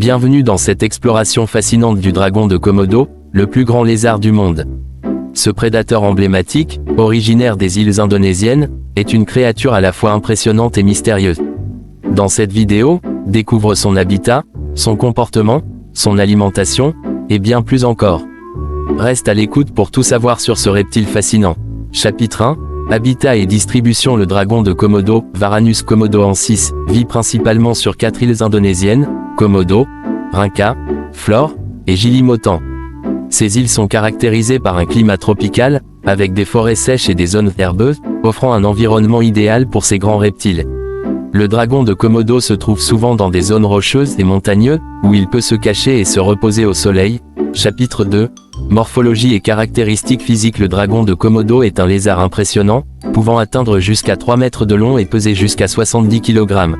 Bienvenue dans cette exploration fascinante du dragon de Komodo, le plus grand lézard du monde. Ce prédateur emblématique, originaire des îles indonésiennes, est une créature à la fois impressionnante et mystérieuse. Dans cette vidéo, découvre son habitat, son comportement, son alimentation, et bien plus encore. Reste à l'écoute pour tout savoir sur ce reptile fascinant. Chapitre 1. Habitat et distribution. Le dragon de Komodo, Varanus komodoensis, vit principalement sur 4 îles indonésiennes, Komodo, Rinca, Flore, et Gili Motan. Ces îles sont caractérisées par un climat tropical, avec des forêts sèches et des zones herbeuses, offrant un environnement idéal pour ces grands reptiles. Le dragon de Komodo se trouve souvent dans des zones rocheuses et montagneuses, où il peut se cacher et se reposer au soleil. Chapitre 2. Morphologie et caractéristiques physiques. Le dragon de Komodo est un lézard impressionnant, pouvant atteindre jusqu'à 3 mètres de long et peser jusqu'à 70 kg.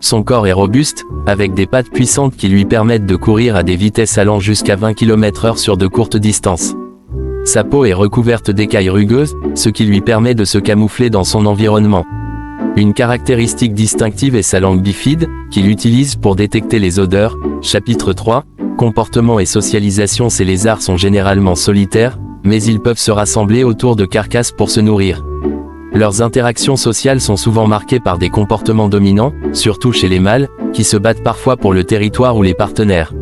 Son corps est robuste, avec des pattes puissantes qui lui permettent de courir à des vitesses allant jusqu'à 20 km/h sur de courtes distances. Sa peau est recouverte d'écailles rugueuses, ce qui lui permet de se camoufler dans son environnement. Une caractéristique distinctive est sa langue bifide, qu'il utilise pour détecter les odeurs. Chapitre 3. Comportement et socialisation. Ces lézards sont généralement solitaires, mais ils peuvent se rassembler autour de carcasses pour se nourrir. Leurs interactions sociales sont souvent marquées par des comportements dominants, surtout chez les mâles, qui se battent parfois pour le territoire ou les partenaires.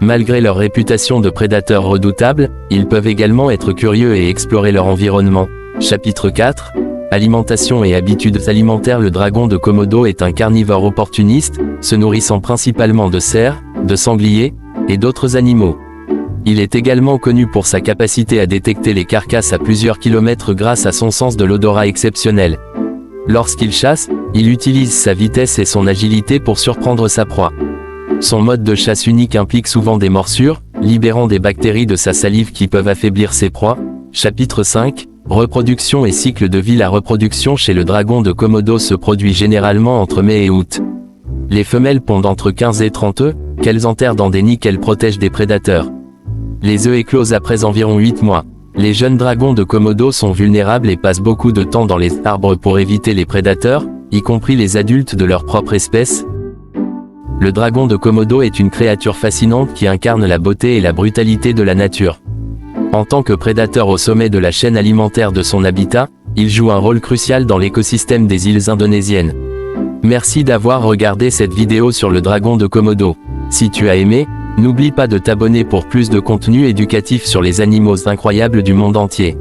Malgré leur réputation de prédateurs redoutables, ils peuvent également être curieux et explorer leur environnement. Chapitre 4. Alimentation et habitudes alimentaires. Le dragon de Komodo est un carnivore opportuniste, se nourrissant principalement de cerfs, de sangliers, et d'autres animaux. Il est également connu pour sa capacité à détecter les carcasses à plusieurs kilomètres grâce à son sens de l'odorat exceptionnel. Lorsqu'il chasse, il utilise sa vitesse et son agilité pour surprendre sa proie. Son mode de chasse unique implique souvent des morsures, libérant des bactéries de sa salive qui peuvent affaiblir ses proies. Chapitre 5. Reproduction et cycle de vie. La reproduction chez le dragon de Komodo se produit généralement entre mai et août. Les femelles pondent entre 15 et 30 œufs, qu'elles enterrent dans des nids qu'elles protègent des prédateurs. Les œufs éclosent après environ 8 mois. Les jeunes dragons de Komodo sont vulnérables et passent beaucoup de temps dans les arbres pour éviter les prédateurs, y compris les adultes de leur propre espèce. Le dragon de Komodo est une créature fascinante qui incarne la beauté et la brutalité de la nature. En tant que prédateur au sommet de la chaîne alimentaire de son habitat, il joue un rôle crucial dans l'écosystème des îles indonésiennes. Merci d'avoir regardé cette vidéo sur le dragon de Komodo. Si tu as aimé, n'oublie pas de t'abonner pour plus de contenu éducatif sur les animaux incroyables du monde entier.